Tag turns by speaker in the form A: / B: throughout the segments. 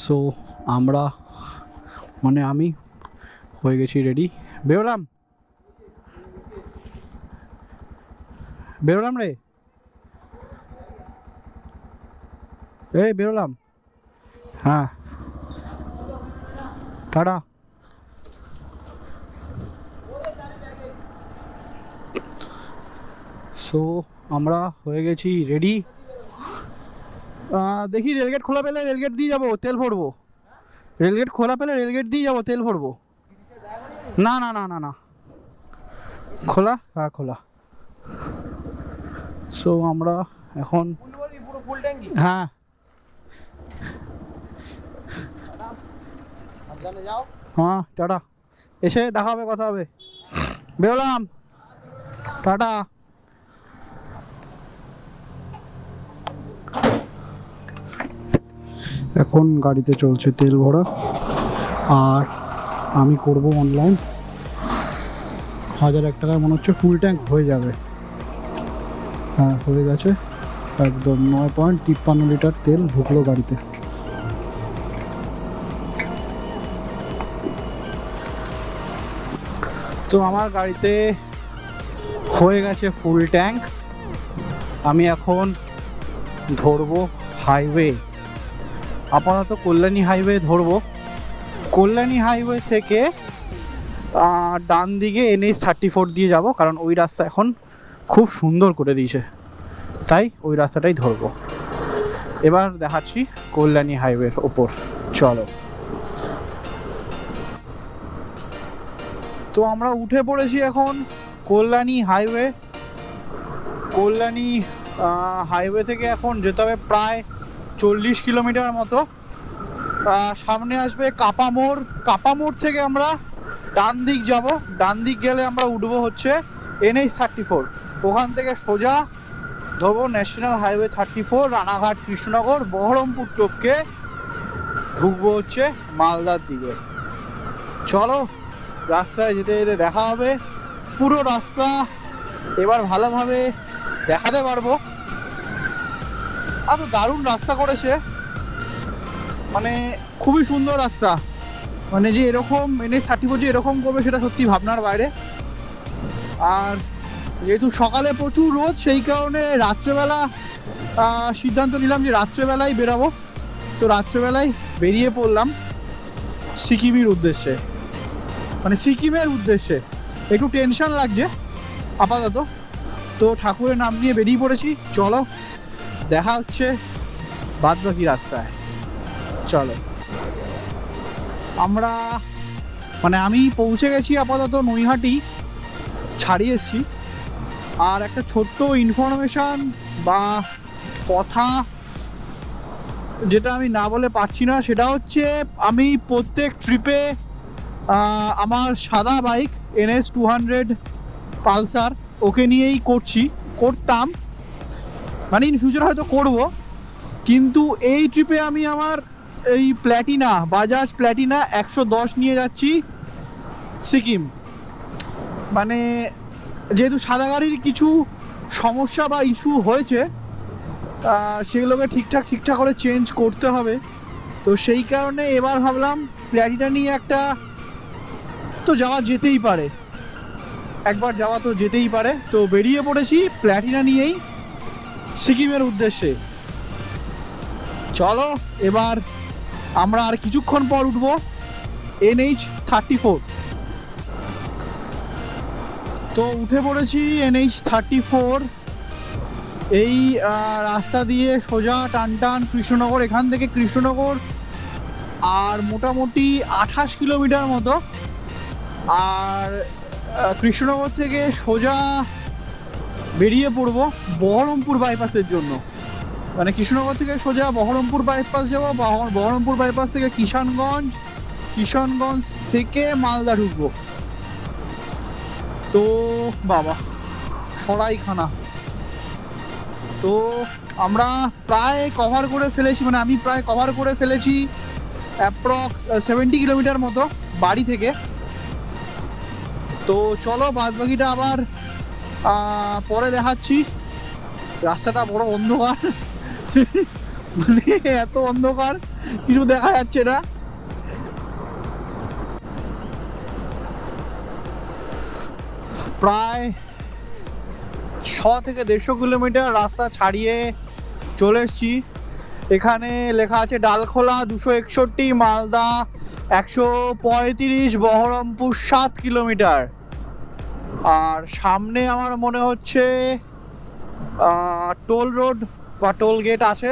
A: So আমরা মানে আমি হয়ে গেছি রেডি, বেরোলাম বেরোলাম রে, এই বেরোলাম, হ্যাঁ টাটা। সো আমরা হয়ে গেছি রেডি। দেখি রেলগেট খোলা পেলে রেলগেট দিয়ে যাবো, তেল ভরবো। রেলগেট খোলা পেলে রেলগেট দিয়ে যাবো, তেল ভরবো। না না না না না, খোলা, হ্যাঁ খোলা। সো আমরা এখন, হ্যাঁ হ্যাঁ টাটা, এসে দেখা হবে, কথা হবে, বেরোলাম, টাটা। এখন গাড়িতে চলছে তেল ভরা, আর আমি করব অনলাইন। 1001 টাকায় মনে হচ্ছে ফুল ট্যাঙ্ক হয়ে যাবে। হ্যাঁ হয়ে গেছে, একদম 9.53 লিটার তেল ঢুকলো গাড়িতে। তো আমার গাড়িতে হয়ে গেছে ফুল ট্যাঙ্ক। আমি এখন ধরবো হাইওয়ে, আপাতত কল্যাণী হাইওয়ে ধরবো। কল্যাণী হাইওয়ে থেকে ডান দিকে NH-34 দিয়ে যাব, কারণ ওই রাস্তা এখন খুব সুন্দর করে দিয়েছে, তাই ওই রাস্তাটাই ধরবো। এবার দেখাচ্ছি কল্যাণী হাইওয়ের ওপর, চলো। তো আমরা উঠে পড়েছি এখন কল্যাণী হাইওয়ে। কল্যাণী হাইওয়ে থেকে এখন যেতে হবে প্রায় 40 কিলোমিটার মতো। সামনে আসবে কাপামোড়, কাপামোড় থেকে আমরা ডান দিক যাব। ডান দিক গেলে আমরা উঠবো হচ্ছে NH-34, ওখান থেকে সোজা ধরবো ন্যাশনাল হাইওয়ে 34, রানাঘাট, কৃষ্ণনগর, বহরমপুর টপকে ঢুকবো হচ্ছে মালদার দিকে। চলো, রাস্তায় যেতে যেতে দেখা হবে। পুরো রাস্তা এবার ভালোভাবে দেখাতে পারবো। এত দারুণ রাস্তা করেছে, মানে খুবই সুন্দর রাস্তা। মানে যে এরকম NH-34 যে এরকম করবে সেটা সত্যি ভাবনার বাইরে। আর যেহেতু সকালে প্রচুর রোদ, সেই কারণে রাত্রেবেলা সিদ্ধান্ত নিলাম যে রাত্রেবেলায় বেরাবো। তো রাত্রেবেলায় বেরিয়ে পড়লাম সিকিমের উদ্দেশ্যে, মানে সিকিমের উদ্দেশ্যে। একটু টেনশন লাগছে আপাতত, তো ঠাকুরের নাম নিয়ে বেরিয়ে পড়েছি। চলো, দেখা হচ্ছে বাদবাকি রাস্তায়, চলো। আমরা মানে আমি পৌঁছে গেছি আপাতত নৈহাটি, ছাড়িয়ে এসছি। আর একটা ছোট্ট ইনফরমেশান বা কথা যেটা আমি না বলে পারছি না, সেটা হচ্ছে আমি প্রত্যেক ট্রিপে আমার সাদা বাইক NS200 পালসার ওকে নিয়েই করতাম, মানে ইন ফিউচার হয়তো করব। কিন্তু এই ট্রিপে আমি আমার এই প্ল্যাটিনা, বাজাজ প্ল্যাটিনা 110 নিয়ে যাচ্ছি সিকিম। মানে যেহেতু সাদা গাড়ির কিছু সমস্যা বা ইস্যু হয়েছে, সেগুলোকে ঠিকঠাক করে চেঞ্জ করতে হবে। তো সেই কারণে এবার ভাবলাম প্ল্যাটিনা নিয়ে একটা তো যাওয়া যেতেই পারে, একবার যাওয়া তো যেতেই পারে। তো বেরিয়ে পড়েছি প্ল্যাটিনা নিয়েই সিকিমের উদ্দেশ্যে। চলো, এবার আমরা আর কিছুক্ষণ পর উঠবো NH-34। তো উঠে পড়েছি NH-34। এই রাস্তা দিয়ে সোজা টান কৃষ্ণনগর, এখান থেকে কৃষ্ণনগর আর মোটামুটি 28 কিলোমিটার মতো। আর কৃষ্ণনগর থেকে সোজা বেরিয়ে পড়বো বহরমপুর বাইপাসের জন্য। মানে কৃষ্ণনগর থেকে সোজা বহরমপুর বাইপাস যাবো, বহরমপুর বাইপাস থেকে কিষানগঞ্জ থেকে মালদা ঢুকবো। তো বাবা, সরাইখানা। তো আমরা প্রায় কভার করে ফেলেছি, মানে আমি প্রায় কভার করে ফেলেছি অ্যাপ্রক্স 70 কিলোমিটার মতো বাড়ি থেকে। তো চলো, বাদবাকিটা আবার পরে দেখাচ্ছি। রাস্তাটা বড় অন্ধকার, মানে এত অন্ধকার কিছু দেখা যাচ্ছে না। প্রায় 6 থেকে 150 কিলোমিটার রাস্তা ছাড়িয়ে চলে এসেছি। এখানে লেখা আছে ডালখোলা 261, মালদা 135, বহরমপুর 7 কিলোমিটার। আর সামনে আমার মনে হচ্ছে টোল রোড বা টোল গেট আছে।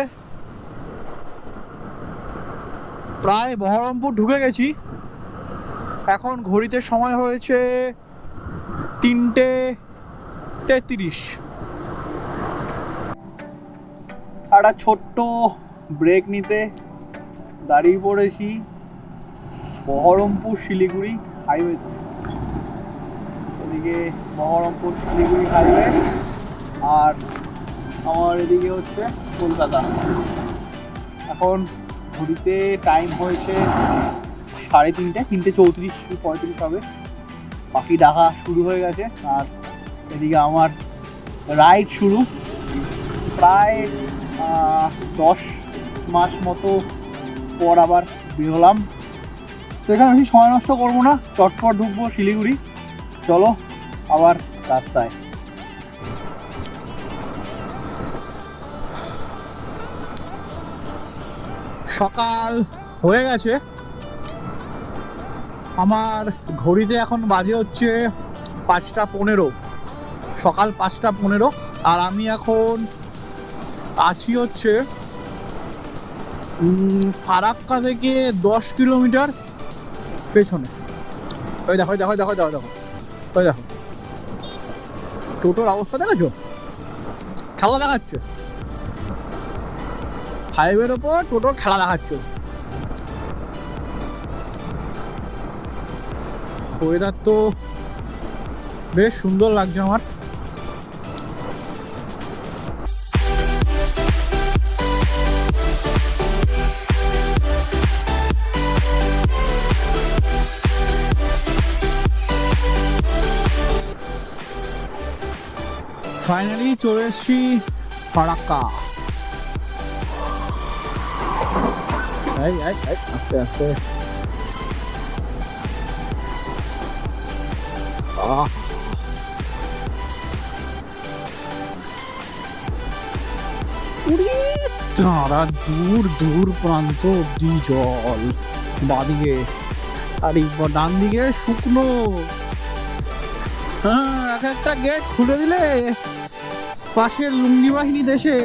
A: প্রায় বহরমপুর ঢুকে গেছি। এখন ঘড়িতে সময় হয়েছে 3:33। একটা ছোট্ট ব্রেক নিতে দাঁড়িয়ে পড়েছি বহরমপুর শিলিগুড়ি হাইওয়ে। এদিকে বহরমপুর শিলিগুড়ি হাইওয়ে, আর আমার এদিকে হচ্ছে কলকাতা। এখন ঘড়িতে টাইম হয়েছে 3:30, 3:34-35 হবে। পাখি ডাকা শুরু হয়ে গেছে, আর এদিকে আমার রাইড শুরু। প্রায় 10 মাস মতো পর আবার বেরোলাম। তো এখানে বেশি সময় নষ্ট করবো না, চটপট ঢুকবো শিলিগুড়ি। চলো আবার রাস্তায়। সকাল হয়ে গেছে, আমার ঘড়িতে এখন বাজে হচ্ছে 5:15, সকাল 5:15। আর আমি এখন আছি হচ্ছে ফারাক্কা থেকে 10 কিলোমিটার পেছনে। ওই দেখো দেখো দেখো দেখো দেখো ওই দেখো টোটোর অবস্থা দেখেছো, খেলা দেখাচ্ছে হাইওয়ের ওপর, টোটোর খেলা দেখাচ্ছে। ওয়েদার তো বেশ সুন্দর লাগছে আমার। ফাইনালি চলে এসেছি ফারাক্কা। আস্তে আস্তে তারা দূর দূর প্রান্ত অব্দি জল, বাদিকে আর ডান দিকে শুকনো। হ্যাঁ, এক একটা গেট খুলে দিলে পাশের লুঙ্গি বাহিনী দেশে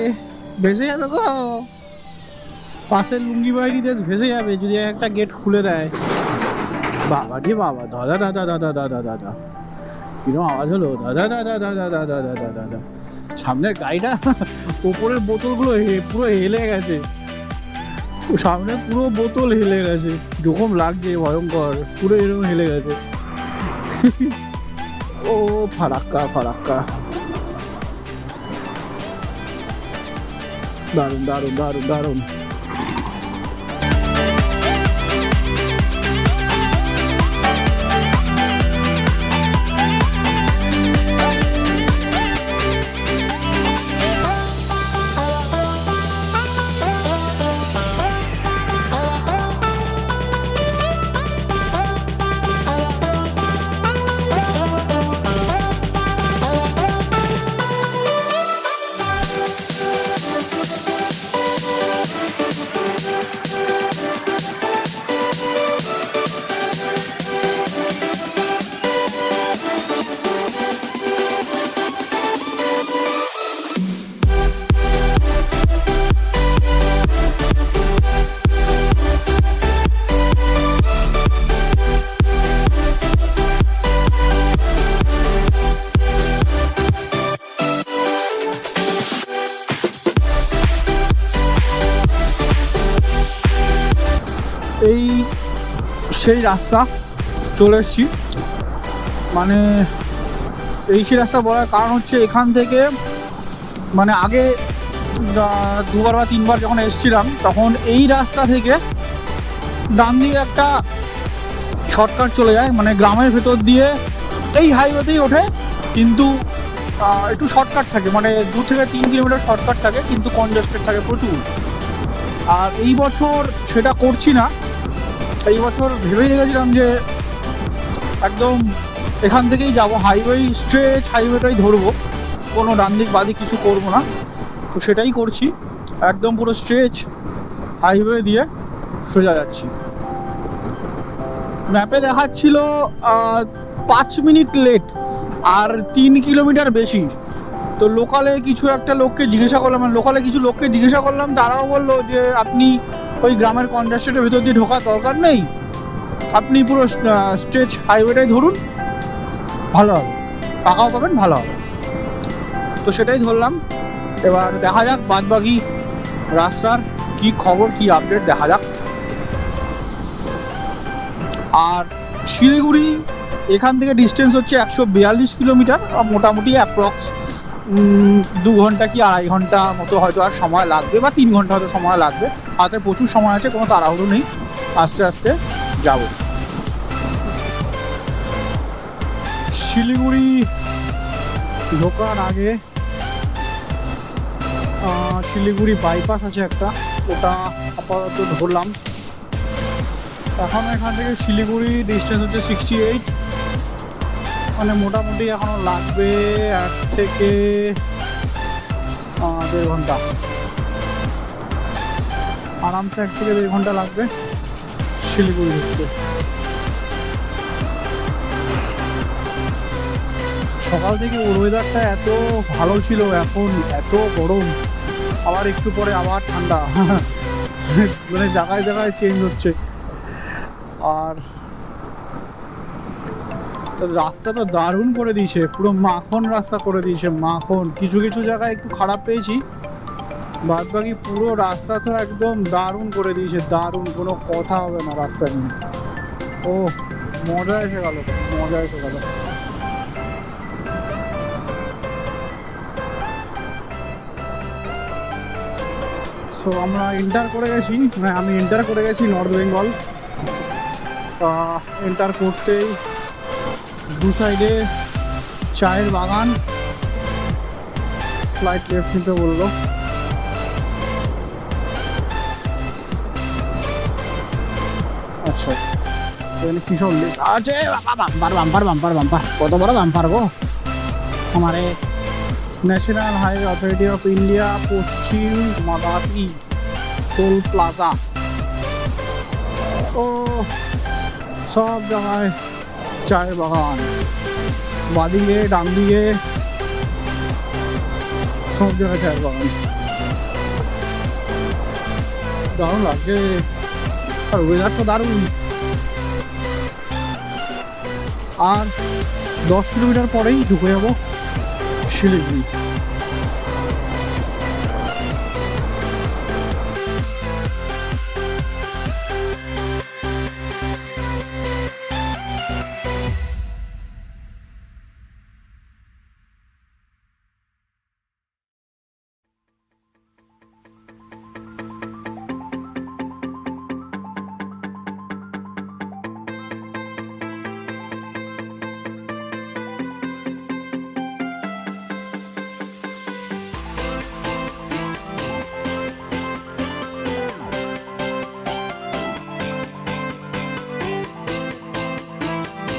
A: ভেসে যাবে গো। পাশের লুঙ্গি বাহিনী দেশ ভেসে যাবে যদি একটা গেট খুলে দেয়। বাবা রে বাবা, দাদা দাদা দাদা দাদা দাদা কিরকম আওয়াজ হলো, দাদা দাদা দাদা দাদা দাদা দাদা। সামনের গাড়িটা ওপরের বোতলগুলো পুরো হেলে গেছে, সামনে পুরো বোতল হেলে গেছে, যখন লাগছে ভয়ঙ্কর, পুরো এরকম হেলে গেছে। ও ফারাক্কা ফারাক্কা, দারুণ দারুণ দারুণ দারুণ। এই সেই রাস্তা চলে এসেছি, মানে এই সেই রাস্তা বলার কারণ হচ্ছে এখান থেকে মানে আগে 2বার বা 3বার যখন এসেছিলাম তখন এই রাস্তা থেকে ডান দিকে একটা শর্টকাট চলে যায়, মানে গ্রামের ভেতর দিয়ে এই হাইওয়েতেই ওঠে, কিন্তু একটু শর্টকাট থাকে, মানে 2 থেকে 3 কিলোমিটার শর্টকাট থাকে, কিন্তু কনজেস্টেড থাকে প্রচুর। আর এই বছর সেটা করছি না। এই বছর ভেবেই রেখেছিলাম যে একদম এখান থেকেই যাব, হাইওয়ে স্ট্রেচ হাইওয়েটাই ধরবো, কোনো ডান দিক বাদিক কিছু করবো না। তো সেটাই করছি, একদম পুরো স্ট্রেচ হাইওয়ে দিয়ে সোজা যাচ্ছি। ম্যাপে দেখাচ্ছিল 5 মিনিট লেট আর 3 কিলোমিটার বেশি। তো লোকালের কিছু একটা লোককে জিজ্ঞাসা করলাম, মানে লোকালে কিছু লোককে জিজ্ঞাসা করলাম, তারাও বললো যে আপনি ওই গ্রামের কনজাস্টের ভেতর দিয়ে ঢোকার দরকার নেই, আপনি পুরো স্ট্রেচ হাইওয়েটাই ধরুন, ভালো হবে, টাকাও পাবেন, ভালো হবে। তো সেটাই ধরলাম। এবার দেখা যাক বাদবাকি রাস্তার কি খবর, কি আপডেট দেখা যাক। আর শিলিগুড়ি এখান থেকে ডিস্টেন্স হচ্ছে 142 কিলোমিটার, মোটামুটি অ্যাপ্রক্স 2 ঘন্টা কি 2.5 ঘন্টা মতো হয়তো আর সময় লাগবে, বা 3 ঘন্টা হয়তো সময় লাগবে। হাতে প্রচুর সময় আছে, কোনো তাড়াহুড়ো নেই, আস্তে আস্তে যাব। শিলিগুড়ি ঢোকার আগে শিলিগুড়ি বাইপাস আছে একটা, ওটা আপাতত ধরলাম। এখন এখান থেকে শিলিগুড়ি ডিস্টেন্স হচ্ছে 68, মানে মোটামুটি এখনও লাগবে 1 থেকে 1.5 ঘন্টা, আরামসে 1 থেকে 1.5 ঘন্টা লাগবে শিলিগুড়ি ঢুকতে। সকাল থেকে ওয়েদারটা এত ভালো ছিল, এখন এত গরম, আবার একটু পরে আবার ঠান্ডা, মানে জায়গায় জায়গায় চেঞ্জ হচ্ছে। আর রাস্তা তো দারুণ করে দিয়েছে, পুরো মাখন রাস্তা করে দিয়েছে, মাখন। কিছু কিছু জায়গায় একটু খারাপ পেয়েছি, বাদ বাকি পুরো রাস্তা তো একদম দারুণ করে দিয়েছে, দারুণ, কোনো কথা হবে না রাস্তা নিয়ে। ও মজা এসে গেল, মজা এসে গেল। সো আমরা এন্টার করে গেছি, মানে আমি এন্টার করে গেছি নর্থ বেঙ্গল। এন্টার করতেই দু সাইডে চায়ের বাগান, স্লাইড লেফট নিতে বললো। আচ্ছা, এখানে কি সব আছে? বাম্পার বাম্পার বাম্পার বাম্পার, কত বড় বাম্পার গো! আমার national highway authority of India Paschim মাদাতি toll plaza. ও সব জায়গায় চায়ের বাগান, বাদিকে ডান দিকে সব জায়গায় চায়ের বাগান, দারুণ লাগছে। আর ওয়েদার তো দারুণ। আর 10 কিলোমিটার পরেই ঢুকে যাবো শিলিগুড়ি।